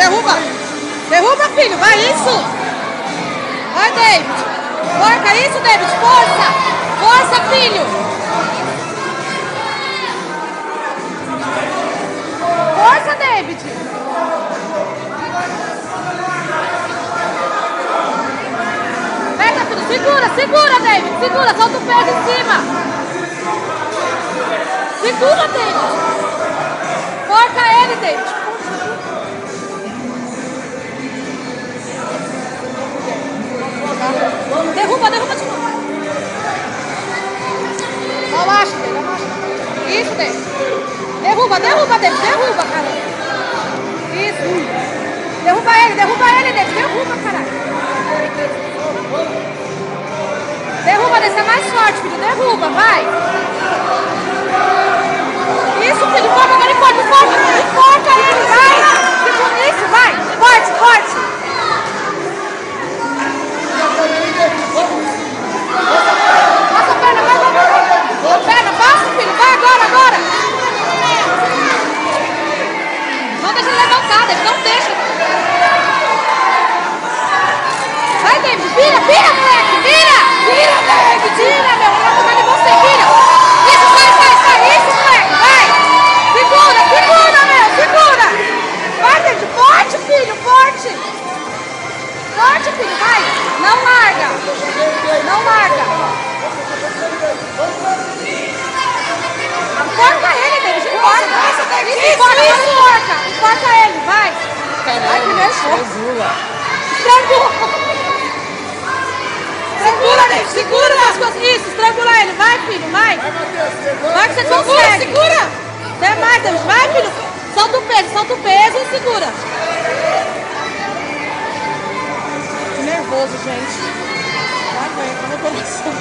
Derruba. Derruba, filho. Vai, isso. Vai, David. Forca isso, David. Força. Força, filho. Força, David. Pega, filho. Segura, segura, David. Segura. Solta o peso em cima. Segura, David. Forca ele, David. Derruba, derruba de novo. Abaixa, David, abaixa. Isso, David. Derruba, derruba, David. Derruba, caralho. Isso. Derruba ele, David. Derruba, caralho. Derruba, David. É mais forte, filho. Derruba, vai. Isso, filho. Forca ele, forca ele, vai. Isso, vai. Forte, forte. Passa a perna, vai. A perna, passa, filho. Vai agora, agora. Não deixa ele levantar, David. Não deixa. Vai, David. Vira, moleque. Vira, David. Vira, meu. Eu vou tocar em você. Vira. Isso, vai. Isso, moleque. Vai. Segura, meu. Segura. Vai, David. Forte, filho. Forte, filho. Vai. Não larga. Enforca ele, David. Enforca ele. Vai. Ai, que nervoso. Estrangula, David. Segura as coisas. Isso, estrangula ele. Vai, filho. Vai. Vai que você consegue. Segura. Até mais, David. Vai, filho. Solta o peso e segura. Que nervoso, gente. Vai, meu coração.